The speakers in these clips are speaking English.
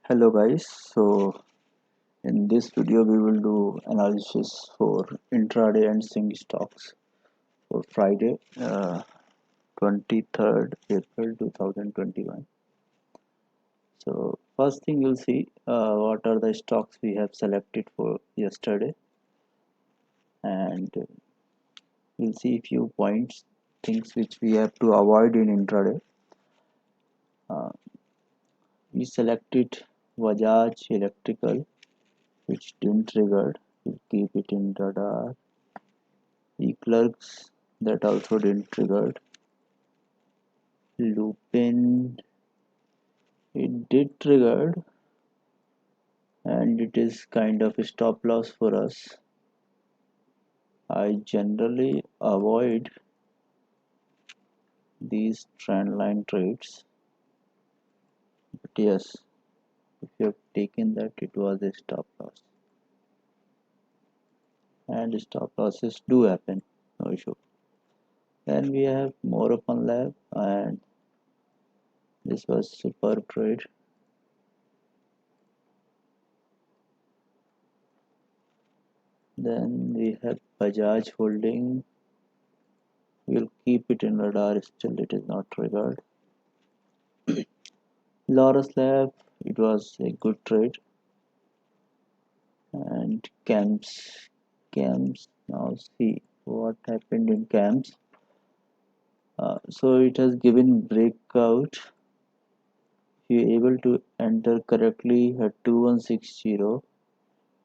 Hello guys, so in this video we will do analysis for intraday and swing stocks for Friday 23rd April 2021. So first thing you'll see what are the stocks we have selected for yesterday, and you'll see few points, things which we have to avoid in intraday. Uh, we selected Bajaj Electrical, which didn't trigger. We'll keep it in radar. Eclercs, that also didn't trigger. Lupin, it did trigger, and it is kind of a stop loss for us. I generally avoid these trend line trades, but yes, if you have taken that, it was a stop loss, and stop losses do happen, no issue. Then we have more open lab, and this was superb trade. Then we have Bajaj Holding. We'll keep it in radar, still it is not triggered. Laurus Lab, it was a good trade. And camps, now see what happened in camps. So it has given breakout. If you able to enter correctly at 2160,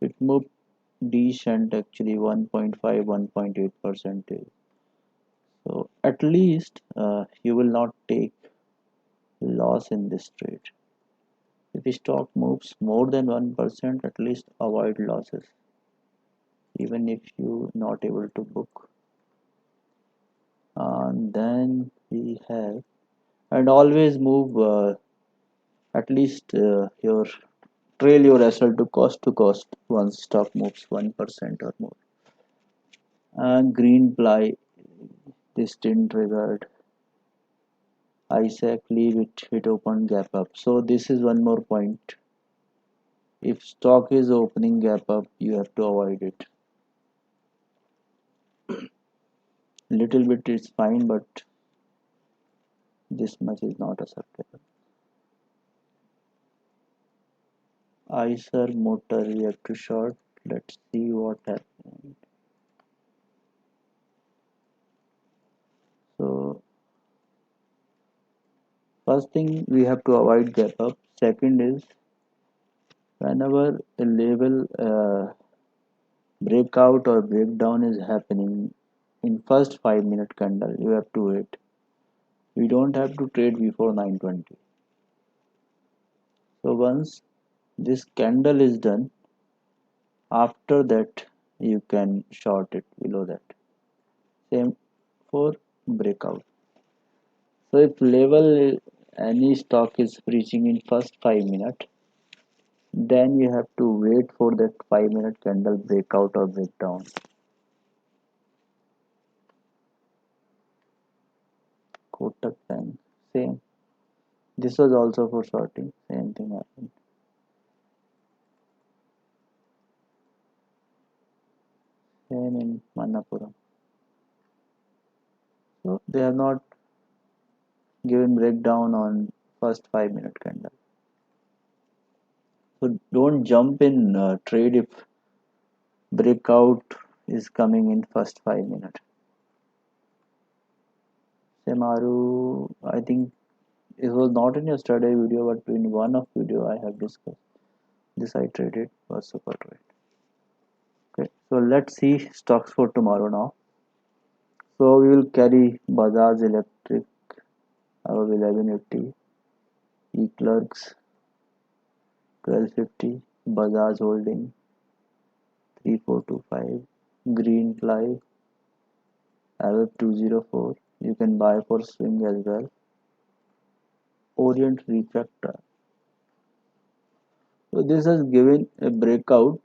it moved decent actually 1.5 1.8 percentage. So at least you will not take loss in this trade. If the stock moves more than 1%, at least avoid losses, even if you not able to book. And then we have, and always move at least your trail your SL to cost once stock moves 1% or more. And green ply, this didn't triggered. ISAC, leave it open gap up. So this is one more point. If stock is opening gap up, you have to avoid it. Little bit is fine, but this much is not acceptable. ICER motor, we have to short. Let's see what happens. So first thing, we have to avoid gap up. Second is, whenever a level breakout or breakdown is happening in first 5-minute candle, you have to wait. We don't have to trade before 9:20. So once this candle is done, after that you can short it below that. Same for breakout. So if level any stock is breaching in first 5 minutes, then you have to wait for that 5-minute candle breakout or breakdown. Kotak Bank, same. This was also for shorting, same thing happened. Same in Manapuram. So they have not given breakdown on first 5-minute candle. So don't jump in trade if breakout is coming in first 5 minutes. Semaru, I think it was not in yesterday video, but in one of video I have discussed. This I traded was super trade. Okay, so let's see stocks for tomorrow now. So we will carry Bajaj Electric above 1180, Eclercs 1250, Bajaj Holding 3425, Greenply above 204. You can buy for swing as well. Orient Refractor. So this has given a breakout,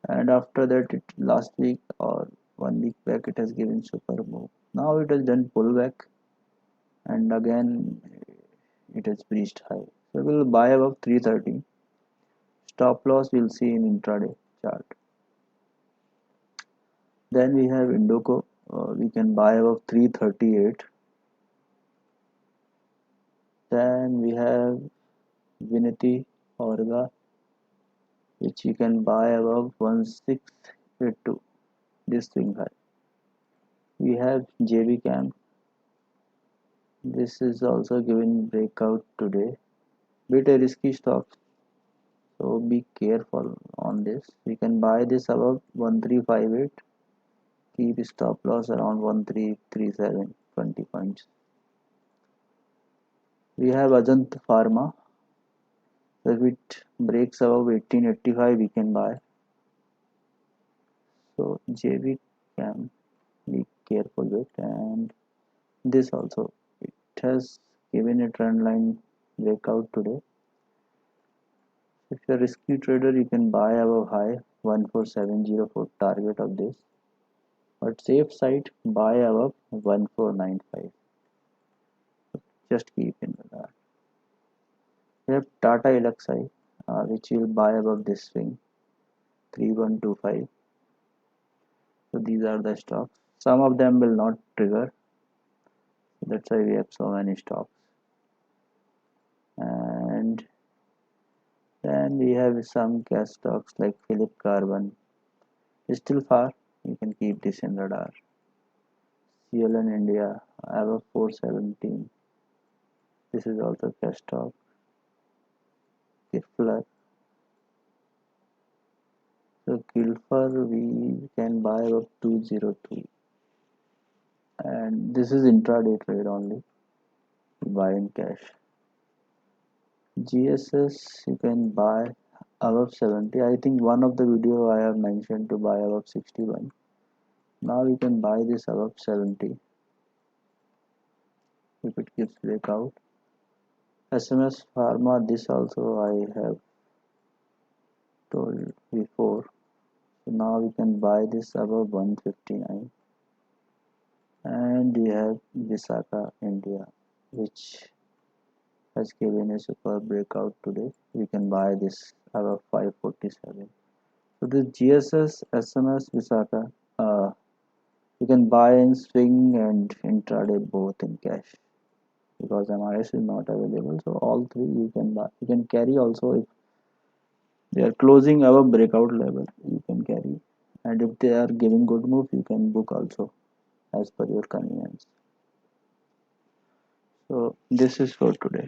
and after that, it last week or 1 week back, it has given super move. Now it has done pullback, and again it has breached high. So we'll buy above 330. Stop loss we'll see in intraday chart. Then we have Indoco. We can buy above 338. Then we have Vinity Orga, which you can buy above 1682. This swing high. We have JB Cam. This is also given breakout today. Bit a risky stock, so be careful on this. We can buy this above 1358. Keep stop loss around 1337, 20 points. We have Ajant Pharma. If it breaks above 1885, we can buy. So JB can be careful with, and this also it has given a trend line breakout today. If you're a risky trader, you can buy above high 14704 for target of this. But safe side, buy above 1495. Just keep in that. We have Tata Elxsi, which will buy above this swing 3125. So these are the stocks. Some of them will not trigger. That's why we have so many stocks. And then we have some gas stocks like Philip Carbon. It's still far. You can keep this in radar. CLN India above 417. This is also cash stock. Kifler. So Kilfer we can buy above 202. And this is intraday trade only. Buy in cash. GSS you can buy above 70. I think one of the video I have mentioned to buy above 61. Now you can buy this above 70 if it gives breakout. SMS Pharma, this also I have told before. So now we can buy this above 159. And we have Visaka India, which has given a super breakout today. We can buy this above 547. So this GSS, SMS, Visaka, you can buy in swing and intraday both in cash because MRS is not available. So all three you can buy. You can carry also if they are closing above breakout level. You can carry, and if they are giving good move, you can book also as per your convenience. So this is for today.